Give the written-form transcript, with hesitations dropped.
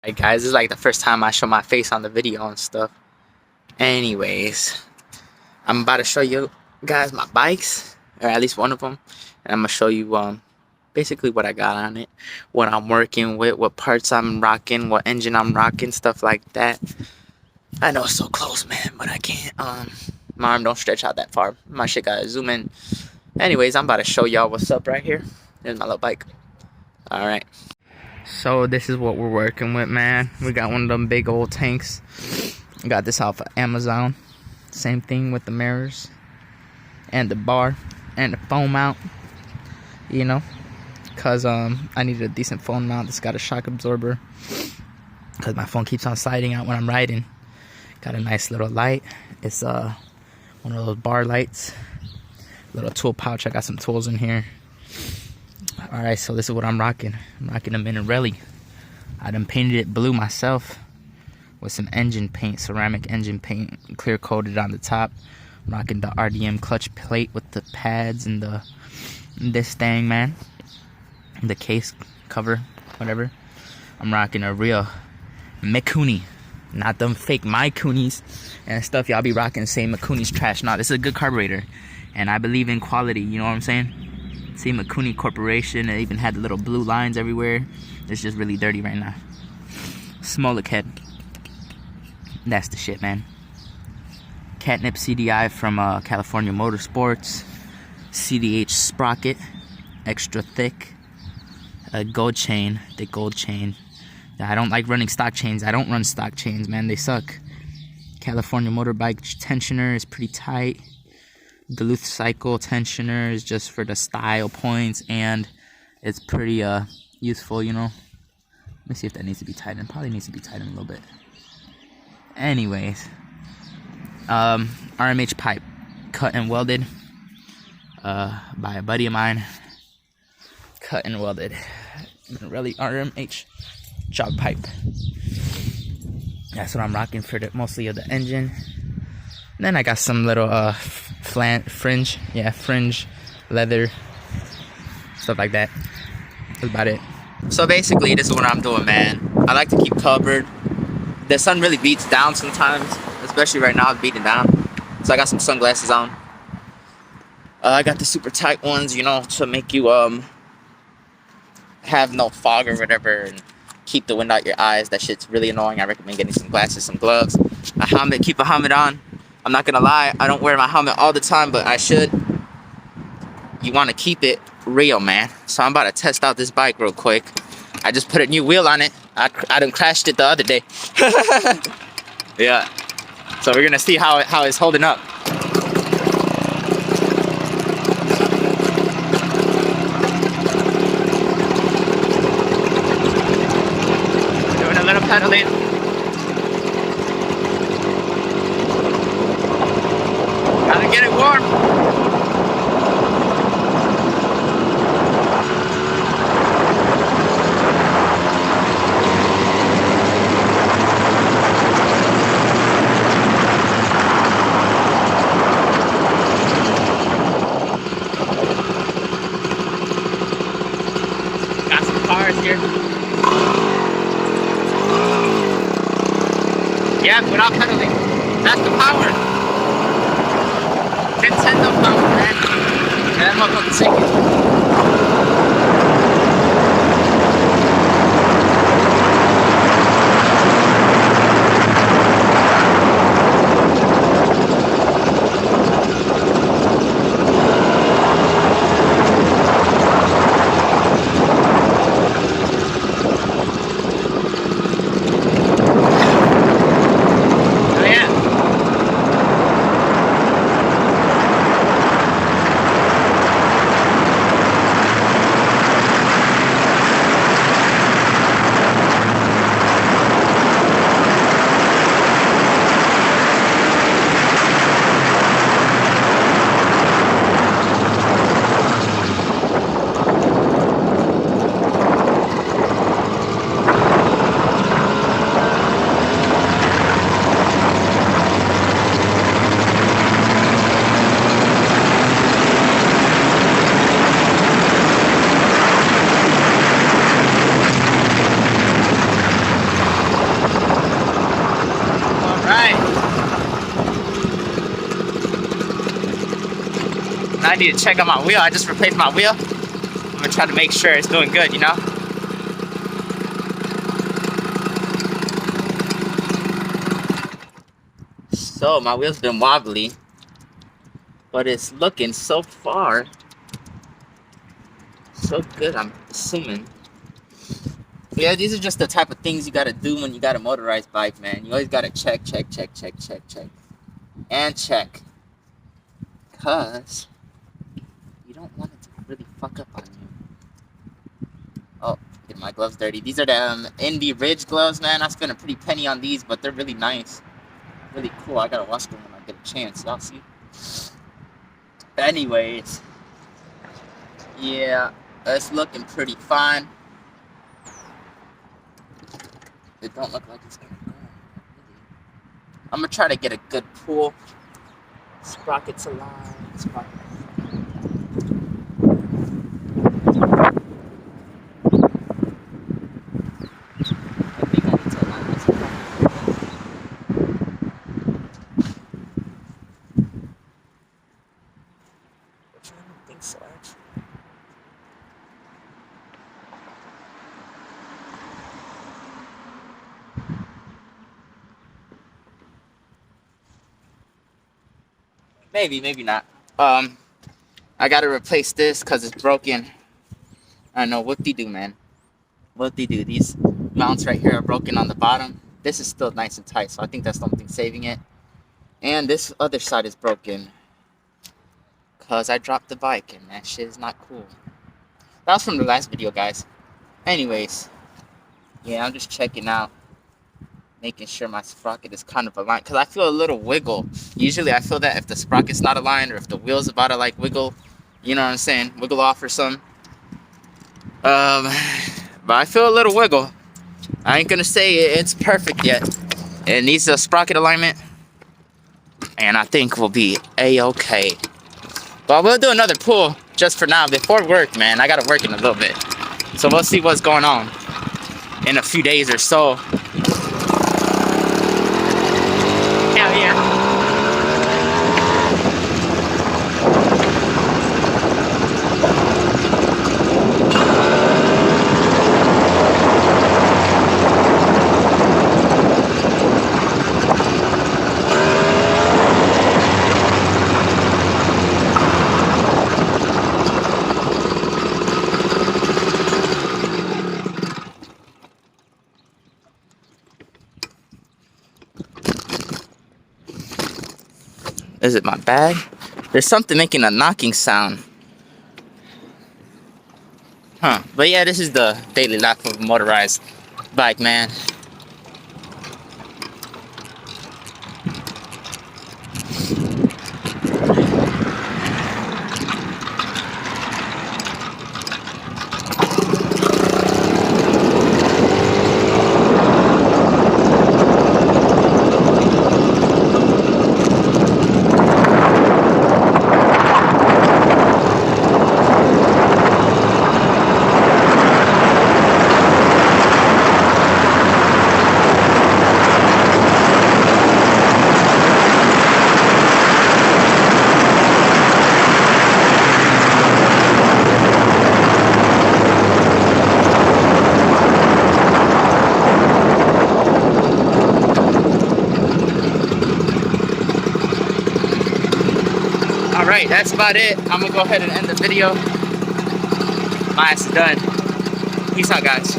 Hey guys, this is like the first time I show my face on the video and stuff. Anyways, I'm about to show you guys my bikes, or at least one of them, and I'm gonna show you basically what I got on it, what I'm working with, what parts I'm rocking, what engine I'm rocking, stuff like that. I know it's so close, man, but I can't. My arm don't stretch out that far. My shit gotta zoom in. Anyways, I'm about to show y'all what's up right here. Here's my little bike. All right. So this is what we're working with, man. We got one of them big old tanks. Got this off of Amazon. Same thing with the mirrors and the bar and the phone mount. You know, cause I needed a decent phone mount that's got a shock absorber. Cause my phone keeps on sliding out when I'm riding. Got a nice little light. It's one of those bar lights. Little tool pouch. I got some tools in here. Alright, so this is what I'm rocking. I'm rocking a Minarelli. I done painted it blue myself with some engine paint, ceramic engine paint, clear coated on the top. I'm rocking the RDM clutch plate with the pads and this thing, man. The case cover, whatever. I'm rocking a real Mikuni, not them fake My Kunis and stuff y'all be rocking. Saying Mikuni's trash. No, this is a good carburetor, and I believe in quality. You know what I'm saying? See, Mikuni Corporation, it even had the little blue lines everywhere. It's just really dirty right now. Smolik head. That's the shit, man. Catnip CDI from California Motorsports. CDH sprocket. Extra thick. A gold chain. Thick gold chain. I don't like running stock chains. I don't run stock chains, man. They suck. California Motorbike tensioner is pretty tight. Duluth cycle tensioner is just for the style points, and it's pretty useful, you know. Let me see if that needs to be tightened. Probably needs to be tightened a little bit. Anyways, RMH pipe cut and welded by a buddy of mine. Cut and welded. Really RMH jog pipe. That's what I'm rocking for mostly of the engine. And then I got some little fringe leather, stuff like that. That's about it. So basically, this is what I'm doing, man. I like to keep covered. The sun really beats down sometimes, especially right now, it's beating down. So I got some sunglasses on. I got the super tight ones, you know, to make you have no fog or whatever, and keep the wind out your eyes. That shit's really annoying. I recommend getting some glasses, some gloves, a helmet. Keep a helmet on. I'm not gonna lie, I don't wear my helmet all the time, but I should. You want to keep it real, man. So I'm about to test out this bike real quick. I just put a new wheel on it. I done crashed it the other day. Yeah. So we're gonna see how it's holding up. Doing a little pedaling. Gotta get it warm. Got some cars here. Yeah, without pedaling. That's the power. Nintendo power, man. And that motherfucker's sinking. I need to check on my wheel. I just replaced my wheel. I'm gonna try to make sure it's doing good, you know? So my wheel's been wobbly, but it's looking so far so good, I'm assuming. Yeah, these are just the type of things you gotta do when you got a motorized bike, man. You always gotta check, and check. Cause you don't want it to really fuck up on you. Oh, get my gloves dirty. These are the Indie Ridge gloves, man. I spent a pretty penny on these, but they're really nice. Really cool. I gotta wash them when I get a chance. Y'all see? Anyways, yeah, it's looking pretty fine. It don't look like it's gonna go. I'm gonna try to get a good pull. Sprockets aligned. Sprockets. I think I need to align my sprocket. Which I don't think so, actually. Maybe, maybe not. I gotta replace this because it's broken. I know, whoop-de-doo, man. Whoop-de-doo. These mounts right here are broken on the bottom. This is still nice and tight, so I think that's the only thing saving it. And this other side is broken because I dropped the bike, and that shit is not cool. That was from the last video, guys. Anyways, yeah, I'm just checking out, making sure my sprocket is kind of aligned, because I feel a little wiggle. Usually I feel that if the sprocket's not aligned, or if the wheel's about to like wiggle, you know what I'm saying, wiggle off or something. But I feel a little wiggle. I ain't gonna say it's perfect yet. It needs a sprocket alignment, and I think we'll be a-okay. But we'll do another pull just for now before work, man. I gotta work in a little bit, so we'll see what's going on in a few days or so. Hell yeah. Is it my bag? There's something making a knocking sound. Huh. But yeah, this is the daily life of a motorized bike, man. Alright, that's about it. I'm gonna go ahead and end the video. My ass is done. Peace out, guys.